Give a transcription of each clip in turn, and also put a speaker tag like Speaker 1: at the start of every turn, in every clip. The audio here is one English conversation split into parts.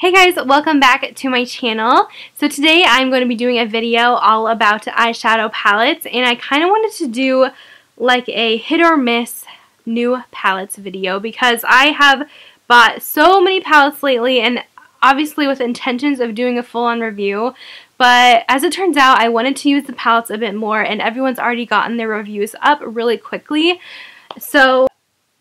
Speaker 1: Hey guys, welcome back to my channel. So today I'm going to be doing a video all about eyeshadow palettes, and I kind of wanted to do like a hit or miss new palettes video because I have bought so many palettes lately, and obviously with intentions of doing a full-on review, but as it turns out I wanted to use the palettes a bit more, and everyone's already gotten their reviews up really quickly, so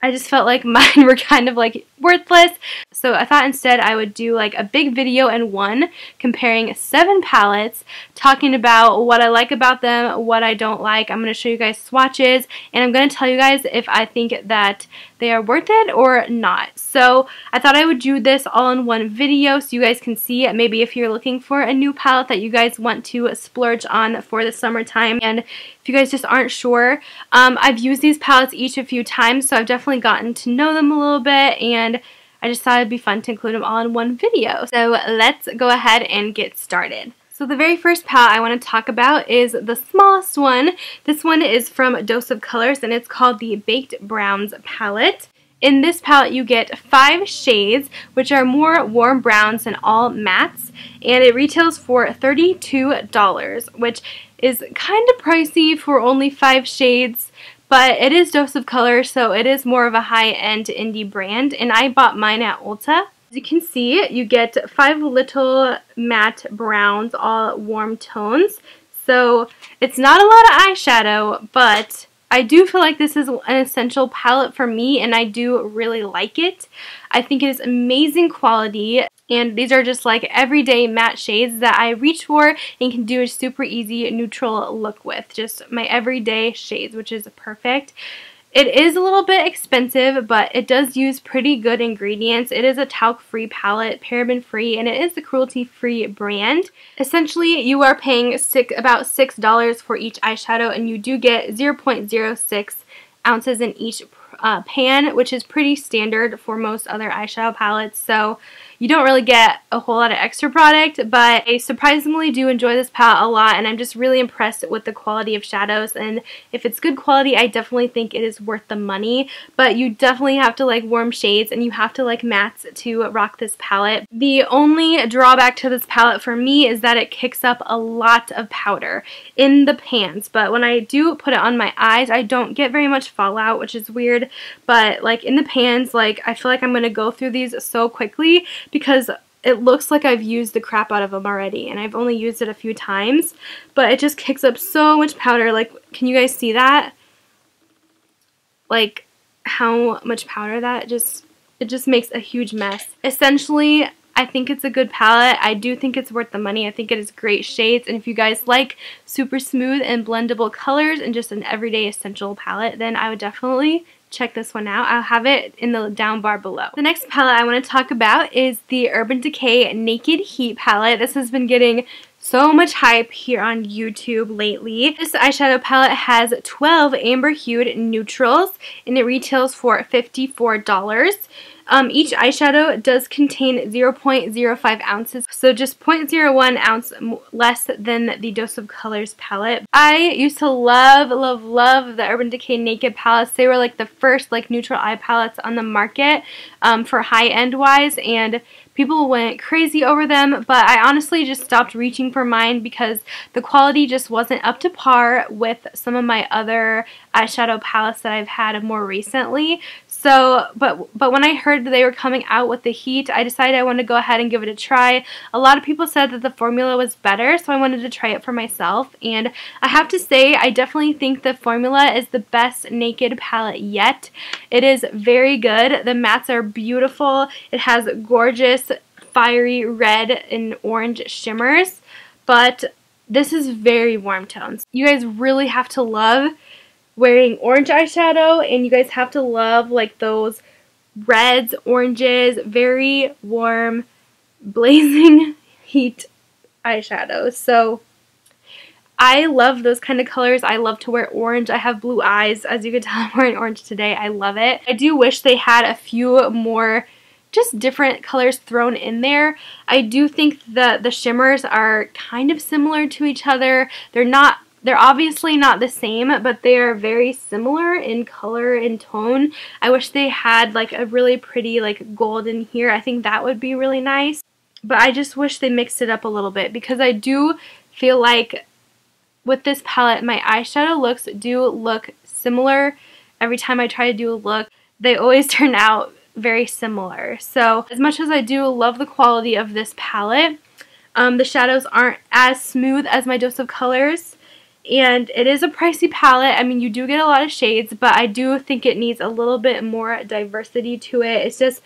Speaker 1: I just felt like mine were kind of like worthless. So I thought instead I would do like a big video in one comparing 7 palettes, talking about what I like about them, what I don't like. I'm going to show you guys swatches, and I'm going to tell you guys if I think that they are worth it or not. So I thought I would do this all in one video so you guys can see it. Maybe if you're looking for a new palette that you guys want to splurge on for the summertime, and if you guys just aren't sure, I've used these palettes each a few times, so I've definitely gotten to know them a little bit, and I just thought it'd be fun to include them all in one video. So let's go ahead and get started. So the very first palette I want to talk about is the smallest one. This one is from Dose of Colors, and it's called the Baked Browns palette. In this palette you get 5 shades, which are more warm browns and all mattes, and it retails for $32, which is kind of pricey for only 5 shades. But it is Dose of Color, so it is more of a high-end indie brand, and I bought mine at Ulta. As you can see, you get 5 little matte browns, all warm tones. So it's not a lot of eyeshadow, but I do feel like this is an essential palette for me, and I do really like it. I think it is amazing quality, and these are just like everyday matte shades that I reach for and can do a super easy neutral look with. Just my everyday shades, which is perfect. It is a little bit expensive, but it does use pretty good ingredients. It is a talc-free palette, paraben-free, and it is the cruelty-free brand. Essentially, you are paying about $6 for each eyeshadow, and you do get 0.06 ounces in each pan, which is pretty standard for most other eyeshadow palettes, so you don't really get a whole lot of extra product, but I surprisingly do enjoy this palette a lot, and I'm just really impressed with the quality of shadows, and if it's good quality, I definitely think it is worth the money, but you definitely have to like warm shades, and you have to like mattes to rock this palette. The only drawback to this palette for me is that it kicks up a lot of powder in the pans, but when I do put it on my eyes, I don't get very much fallout, which is weird, but like in the pans, like I feel like I'm going to go through these so quickly because it looks like I've used the crap out of them already, and I've only used it a few times, but it just kicks up so much powder. Like, can you guys see that? Like how much powder that it just makes a huge mess. Essentially, I think it's a good palette. I do think it's worth the money. I think it is great shades, and if you guys like super smooth and blendable colors and just an everyday essential palette, then I would definitely check this one out. I'll have it in the down bar below. The next palette I want to talk about is the Urban Decay Naked Heat palette. This has been getting so much hype here on YouTube lately. This eyeshadow palette has 12 amber hued neutrals, and it retails for $54. Each eyeshadow does contain 0.05 ounces, so just 0.01 ounce less than the Dose of Colors palette. I used to love the Urban Decay Naked palettes. They were like the first like neutral eye palettes on the market for high-end wise, and people went crazy over them, but I honestly just stopped reaching for mine because the quality just wasn't up to par with some of my other eyeshadow palettes that I've had more recently. So, but when I heard that they were coming out with the heat, I decided I wanted to go ahead and give it a try. A lot of people said that the formula was better, so I wanted to try it for myself, and I have to say I definitely think the formula is the best naked palette yet. It is very good. The mattes are beautiful. It has gorgeous fiery red and orange shimmers, but this is very warm tones. You guys really have to love wearing orange eyeshadow, and you guys have to love like those reds, oranges, very warm, blazing heat eyeshadows. So I love those kind of colors. I love to wear orange. I have blue eyes. As you can tell, I'm wearing orange today. I love it. I do wish they had a few more just different colors thrown in there. I do think that the shimmers are kind of similar to each other. They're obviously not the same, but they are very similar in color and tone. I wish they had like a really pretty like gold in here. I think that would be really nice. but I just wish they mixed it up a little bit, because I do feel like with this palette, my eyeshadow looks do look similar. Every time I try to do a look, they always turn out very similar. So as much as I do love the quality of this palette, the shadows aren't as smooth as my Dose of Colors, and it is a pricey palette. I mean, you do get a lot of shades, but I do think it needs a little bit more diversity to it. It's just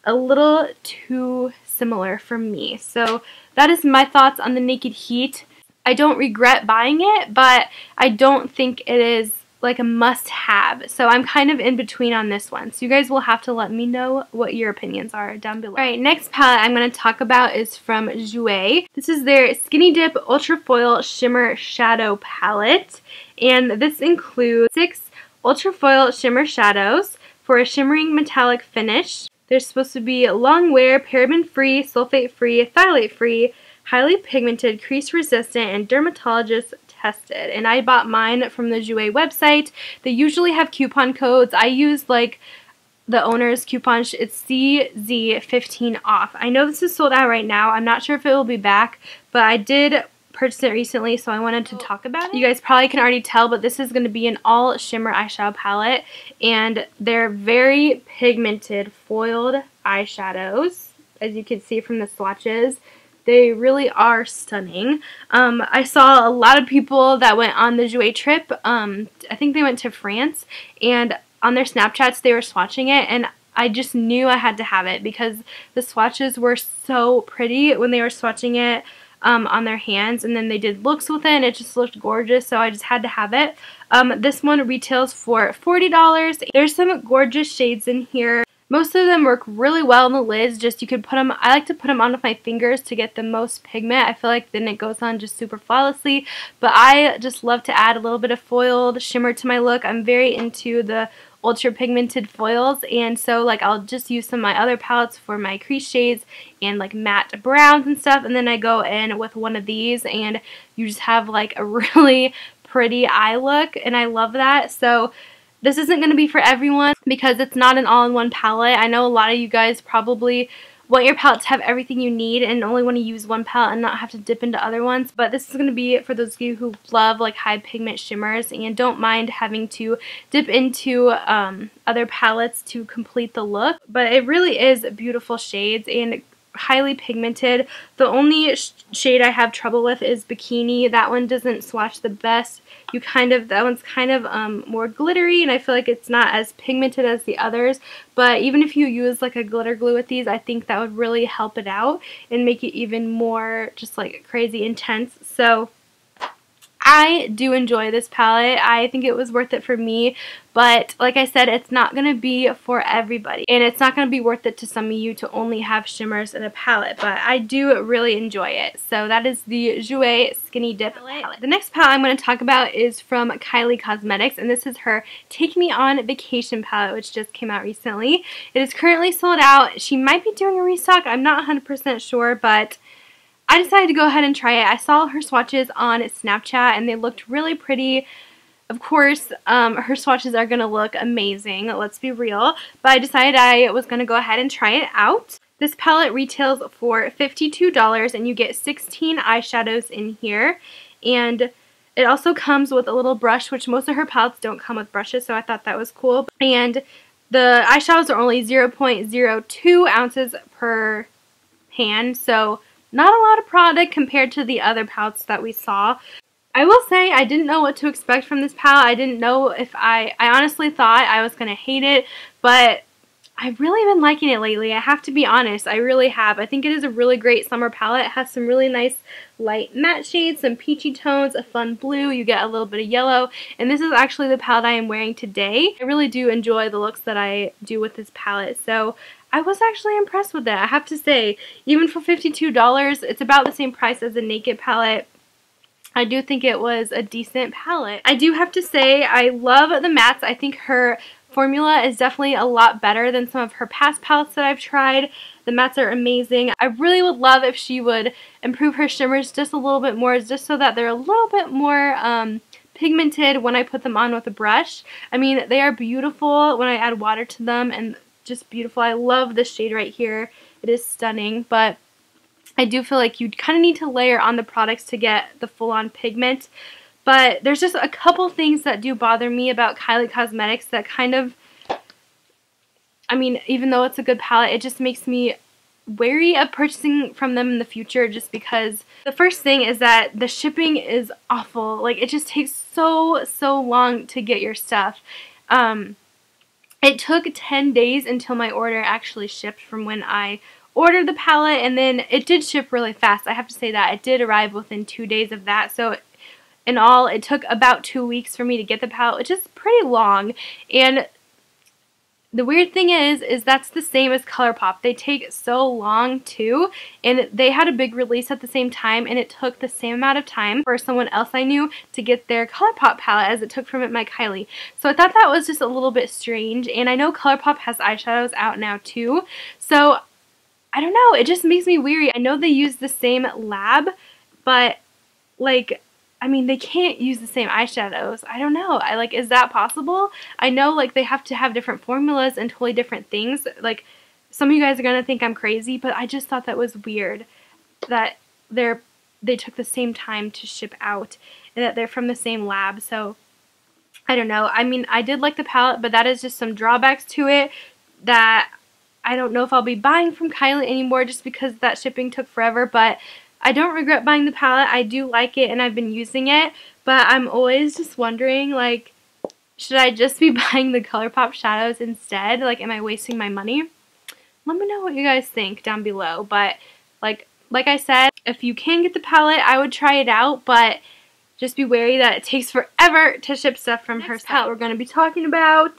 Speaker 1: a little too similar for me. So that is my thoughts on the Naked Heat. I don't regret buying it, but I don't think it is like a must-have. So I'm kind of in between on this one. So you guys will have to let me know what your opinions are down below. Alright, next palette I'm going to talk about is from Jouer. This is their Skinny Dip Ultra Foil Shimmer Shadow Palette. And this includes 6 Ultra Foil Shimmer Shadows for a shimmering metallic finish. They're supposed to be long wear, paraben-free, sulfate-free, phthalate-free, highly pigmented, crease-resistant, and dermatologist tested. And I bought mine from the Jouer website. They usually have coupon codes. I used like the owner's coupon. It's CZ15 off. I know this is sold out right now. I'm not sure if it will be back, but I did purchase it recently, so I wanted to talk about it. You guys probably can already tell, but this is going to be an all shimmer eyeshadow palette, and they're very pigmented foiled eyeshadows, as you can see from the swatches. They really are stunning. I saw a lot of people that went on the Jouer trip. I think they went to France, and on their Snapchats they were swatching it, and I just knew I had to have it because the swatches were so pretty when they were swatching it on their hands, and then they did looks with it, and it just looked gorgeous, so I just had to have it. This one retails for $40. There's some gorgeous shades in here. Most of them work really well on the lids. Just you could put them, I like to put them on with my fingers to get the most pigment. I feel like then it goes on just super flawlessly. But I just love to add a little bit of foiled shimmer to my look. I'm very into the ultra pigmented foils, and so like I'll just use some of my other palettes for my crease shades and like matte browns and stuff, and then I go in with one of these and you just have like a really pretty eye look, and I love that. So this isn't going to be for everyone because it's not an all-in-one palette. I know a lot of you guys probably want your palette to have everything you need and only want to use one palette and not have to dip into other ones. But this is going to be for those of you who love like high pigment shimmers and don't mind having to dip into other palettes to complete the look. But it really is beautiful shades and highly pigmented. The only shade I have trouble with is Bikini. That one doesn't swatch the best. That one's kind of more glittery, and I feel like it's not as pigmented as the others. But even if you use like a glitter glue with these, I think that would really help it out and make it even more just like crazy intense. So I do enjoy this palette. I think it was worth it for me, but like I said, it's not going to be for everybody, and it's not going to be worth it to some of you to only have shimmers in a palette, but I do really enjoy it. So that is the Jouer Skinny Dip palette. The next palette I'm going to talk about is from Kylie Cosmetics, and this is her Take Me On Vacation palette, which just came out recently. It is currently sold out. She might be doing a restock. I'm not 100% sure, but I decided to go ahead and try it. I saw her swatches on Snapchat and they looked really pretty. Of course, her swatches are going to look amazing, let's be real. But I decided I was going to go ahead and try it out. This palette retails for $52 and you get 16 eyeshadows in here. And it also comes with a little brush, which most of her palettes don't come with brushes, so I thought that was cool. And the eyeshadows are only 0.02 ounces per pan, so not a lot of product compared to the other palettes that we saw. I will say I didn't know what to expect from this palette. I didn't know if I honestly thought I was going to hate it, but I've really been liking it lately. I have to be honest. I really have. I think it is a really great summer palette. It has some really nice light matte shades, some peachy tones, a fun blue. You get a little bit of yellow, and this is actually the palette I am wearing today. I really do enjoy the looks that I do with this palette, so I was actually impressed with it, I have to say. Even for $52, it's about the same price as the Naked palette. I do think it was a decent palette. I do have to say I love the mattes. I think her formula is definitely a lot better than some of her past palettes that I've tried. The mattes are amazing. I really would love if she would improve her shimmers just a little bit more, just so that they're a little bit more pigmented when I put them on with a brush. I mean, they are beautiful when I add water to them, and just beautiful. I love this shade right here. It is stunning, but I do feel like you kind of need to layer on the products to get the full-on pigment. But there's just a couple things that do bother me about Kylie Cosmetics that kind of, I mean, even though it's a good palette, it just makes me wary of purchasing from them in the future, just because the first thing is that the shipping is awful. Like, it just takes so long to get your stuff. It took 10 days until my order actually shipped from when I ordered the palette, and then it did ship really fast. I have to say that. It did arrive within 2 days of that, so in all, it took about 2 weeks for me to get the palette, which is pretty long. And the weird thing is that's the same as ColourPop. They take so long too, and they had a big release at the same time, and it took the same amount of time for someone else I knew to get their ColourPop palette as it took from my Kylie. So I thought that was just a little bit strange, and I know ColourPop has eyeshadows out now too, so I don't know, it just makes me weary. I know they use the same lab, but like, I mean, they can't use the same eyeshadows. I don't know. Is that possible? I know, like, they have to have different formulas and totally different things. Like, some of you guys are going to think I'm crazy, but I just thought that was weird that they took the same time to ship out and that they're from the same lab. So, I don't know. I mean, I did like the palette, but that is just some drawbacks to it that I don't know if I'll be buying from Kylie anymore just because that shipping took forever, but I don't regret buying the palette. I do like it and I've been using it, but I'm always just wondering, like, should I just be buying the ColourPop shadows instead? Like, am I wasting my money? Let me know what you guys think down below, but like I said, if you can get the palette, I would try it out, but just be wary that it takes forever to ship stuff from her palette. We're going to be talking about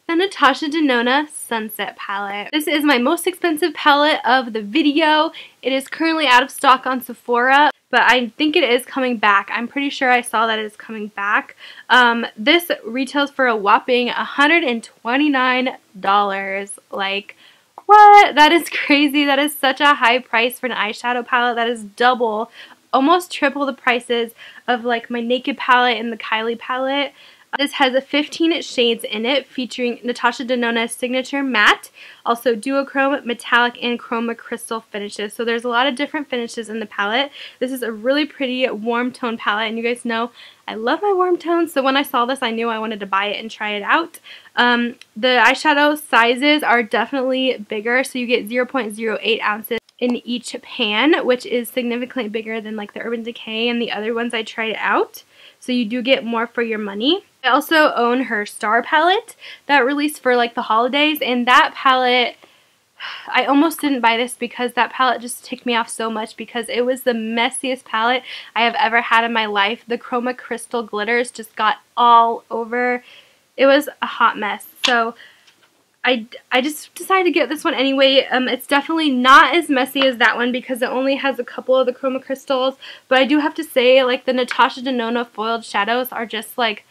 Speaker 1: the Natasha De Nona Sunset palette. This is my most expensive palette of the video. It is currently out of stock on Sephora, but I think it is coming back. I'm pretty sure I saw that it is coming back. This retails for a whopping $129. Like, what? That is crazy. That is such a high price for an eyeshadow palette. That is double, almost triple the prices of like my Naked palette and the Kylie palette. This has 15 shades in it, featuring Natasha De Nona's signature matte, also duochrome, metallic, and chroma crystal finishes. So there's a lot of different finishes in the palette. This is a really pretty warm tone palette, and you guys know I love my warm tones, so when I saw this I knew I wanted to buy it and try it out. The eyeshadow sizes are definitely bigger, so you get 0.08 ounces in each pan, which is significantly bigger than like the Urban Decay and the other ones I tried out. So you do get more for your money. I also own her Star palette that released for like the holidays, and that palette, I almost didn't buy this because that palette just ticked me off so much because it was the messiest palette I have ever had in my life. The chroma crystal glitters just got all over. It was a hot mess. So I just decided to get this one anyway. It's definitely not as messy as that one because it only has a couple of the chroma crystals, but I do have to say, like, the Natasha De Nona foiled shadows are just like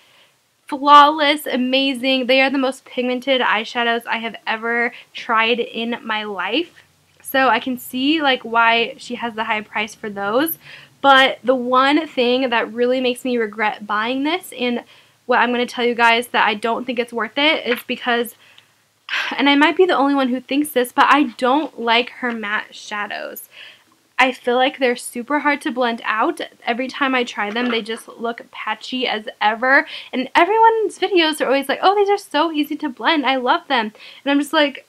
Speaker 1: flawless, amazing. They are the most pigmented eyeshadows I have ever tried in my life. So I can see like why she has the high price for those. But the one thing that really makes me regret buying this, and what I'm going to tell you guys that I don't think it's worth it, is because, and I might be the only one who thinks this, but I don't like her matte shadows. I feel like they're super hard to blend out. Every time I try them, they just look patchy as ever. And everyone's videos are always like, oh, these are so easy to blend. I love them. And I'm just like,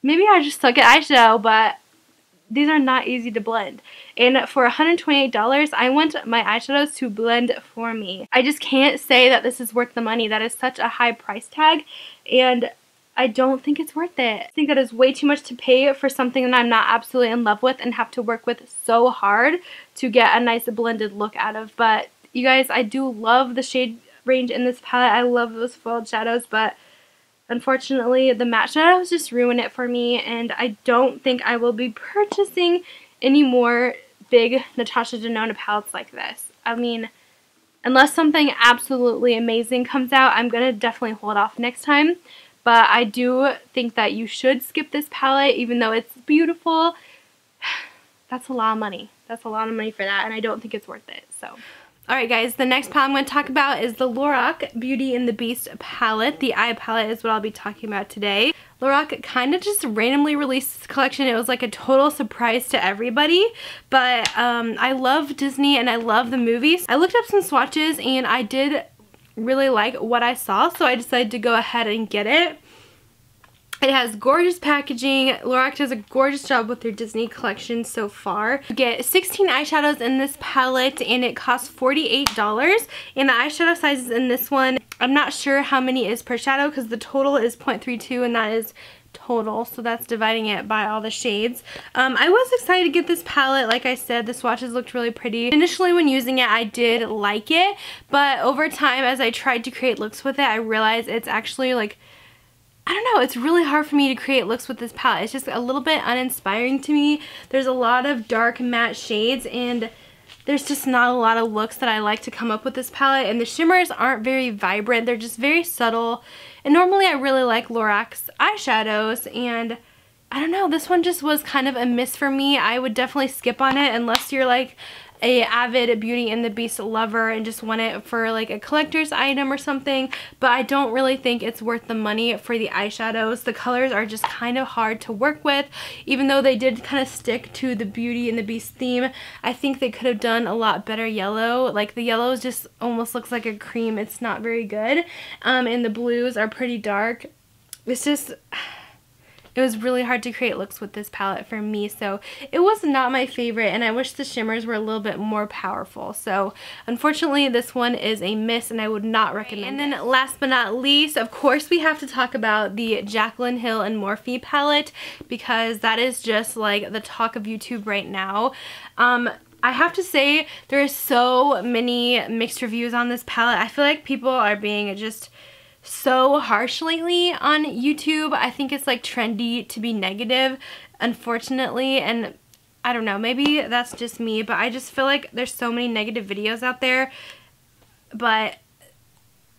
Speaker 1: maybe I just suck at eyeshadow, but these are not easy to blend. And for $128, I want my eyeshadows to blend for me. I just can't say that this is worth the money. That is such a high price tag, and I don't think it's worth it. I think that is way too much to pay for something that I'm not absolutely in love with and have to work with so hard to get a nice blended look out of. But you guys, I do love the shade range in this palette. I love those foiled shadows, but unfortunately the matte shadows just ruin it for me, and I don't think I will be purchasing any more big Natasha De Nona palettes like this. I mean, unless something absolutely amazing comes out, I'm going to definitely hold off next time. But I do think that you should skip this palette, even though it's beautiful. That's a lot of money. That's a lot of money for that, and I don't think it's worth it. So Alright guys, the next palette I'm going to talk about is the LoRa Beauty and the Beast palette. The eye palette is what I'll be talking about today. LoRa kind of just randomly released this collection. It was like a total surprise to everybody, but I love Disney and I love the movies. I looked up some swatches and I did really like what I saw, so I decided to go ahead and get it. It has gorgeous packaging. LoRa does a gorgeous job with their Disney collection so far. You get 16 eyeshadows in this palette and it costs $48. And the eyeshadow sizes in this one, I'm not sure how many is per shadow because the total is 0.32 and that is total, so that's dividing it by all the shades. I was excited to get this palette. Like I said, the swatches looked really pretty. Initially when using it, I did like it, but over time as I tried to create looks with it, I realized it's actually like, I don't know, it's really hard for me to create looks with this palette. It's just a little bit uninspiring to me. There's a lot of dark matte shades and there's just not a lot of looks that I like to come up with this palette, and the shimmers aren't very vibrant. They're just very subtle, and normally I really like Lorax eyeshadows, and I don't know, this one just was kind of a miss for me. I would definitely skip on it unless you're like a avid Beauty and the Beast lover and just want it for like a collector's item or something, but I don't really think it's worth the money for the eyeshadows. The colors are just kind of hard to work with, even though they did kind of stick to the Beauty and the Beast theme. I think they could have done a lot better yellow. Like the yellow just almost looks like a cream. It's not very good, and the blues are pretty dark. It's just, it was really hard to create looks with this palette for me, so it was not my favorite, and I wish the shimmers were a little bit more powerful. So unfortunately this one is a miss and I would not recommend it. And then last but not least, of course we have to talk about the Jaclyn Hill and Morphe palette, because that is just like the talk of YouTube right now. I have to say there are so many mixed reviews on this palette. I feel like people are being just so harsh lately on YouTube. I think it's like trendy to be negative, unfortunately, and I don't know, maybe that's just me, but I just feel like there's so many negative videos out there. But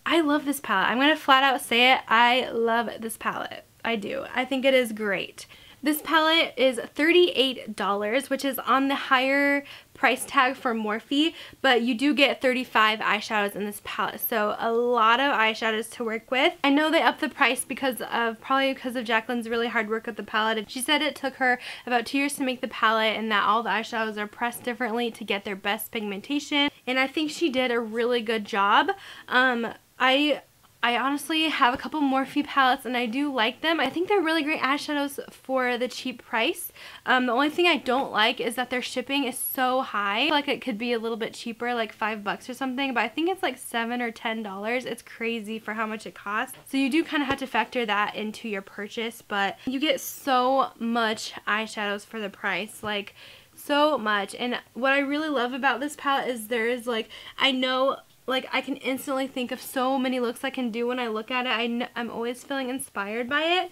Speaker 1: I love this palette. I'm gonna flat out say it, I love this palette. I do. I think it is great. This palette is $38, which is on the higher price tag for Morphe, but you do get 35 eyeshadows in this palette, so a lot of eyeshadows to work with. I know they upped the price probably because of Jaclyn's really hard work with the palette. She said it took her about 2 years to make the palette and that all the eyeshadows are pressed differently to get their best pigmentation, and I think she did a really good job. I honestly have a couple Morphe palettes and I do like them. I think they're really great eyeshadows for the cheap price. The only thing I don't like is that their shipping is so high. I feel like it could be a little bit cheaper, like $5 or something, but I think it's like $7 or $10. It's crazy for how much it costs. So you do kind of have to factor that into your purchase, but you get so much eyeshadows for the price. Like, so much. And what I really love about this palette is there is like, I know, like I can instantly think of so many looks I can do when I look at it. I'm always feeling inspired by it,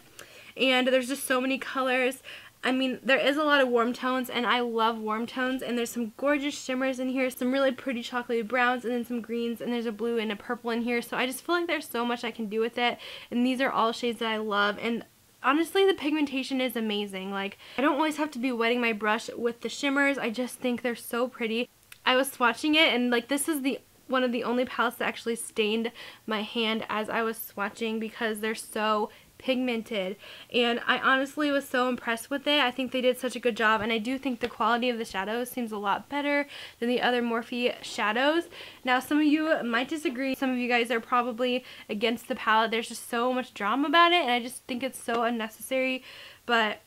Speaker 1: and there's just so many colors. I mean, there is a lot of warm tones, and I love warm tones, and there's some gorgeous shimmers in here, some really pretty chocolatey browns, and then some greens, and there's a blue and a purple in here, so I just feel like there's so much I can do with it, and these are all shades that I love. And honestly, the pigmentation is amazing. Like, I don't always have to be wetting my brush with the shimmers. I just think they're so pretty. I was swatching it, and like this is one of the only palettes that actually stained my hand as I was swatching because they're so pigmented, and I honestly was so impressed with it. I think they did such a good job, and I do think the quality of the shadows seems a lot better than the other Morphe shadows. Now, some of you might disagree. Some of you guys are probably against the palette. There's just so much drama about it, and I just think it's so unnecessary, but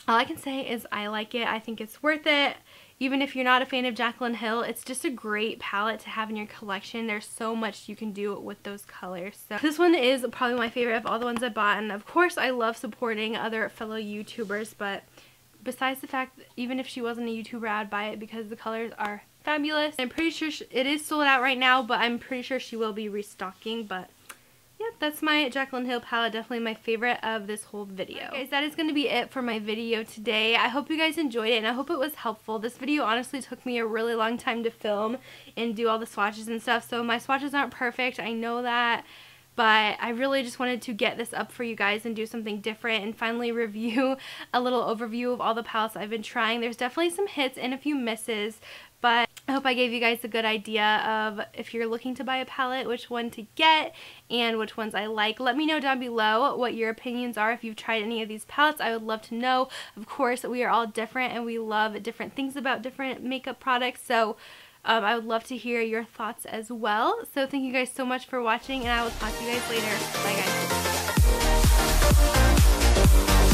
Speaker 1: all I can say is I like it. I think it's worth it. Even if you're not a fan of Jaclyn Hill, it's just a great palette to have in your collection. There's so much you can do with those colors. So this one is probably my favorite of all the ones I bought, and of course I love supporting other fellow YouTubers, but besides the fact that even if she wasn't a YouTuber, I'd buy it because the colors are fabulous. I'm pretty sure it is sold out right now, but I'm pretty sure she will be restocking. But yeah, that's my Jaclyn Hill palette. Definitely my favorite of this whole video. Alright guys, that is going to be it for my video today. I hope you guys enjoyed it, and I hope it was helpful. This video honestly took me a really long time to film and do all the swatches and stuff, so my swatches aren't perfect. I know that, but I really just wanted to get this up for you guys and do something different and finally review a little overview of all the palettes I've been trying. There's definitely some hits and a few misses, but I hope I gave you guys a good idea of if you're looking to buy a palette, which one to get and which ones I like. Let me know down below what your opinions are if you've tried any of these palettes. I would love to know. Of course, we are all different and we love different things about different makeup products, so I would love to hear your thoughts as well. So thank you guys so much for watching, and I will talk to you guys later. Bye guys.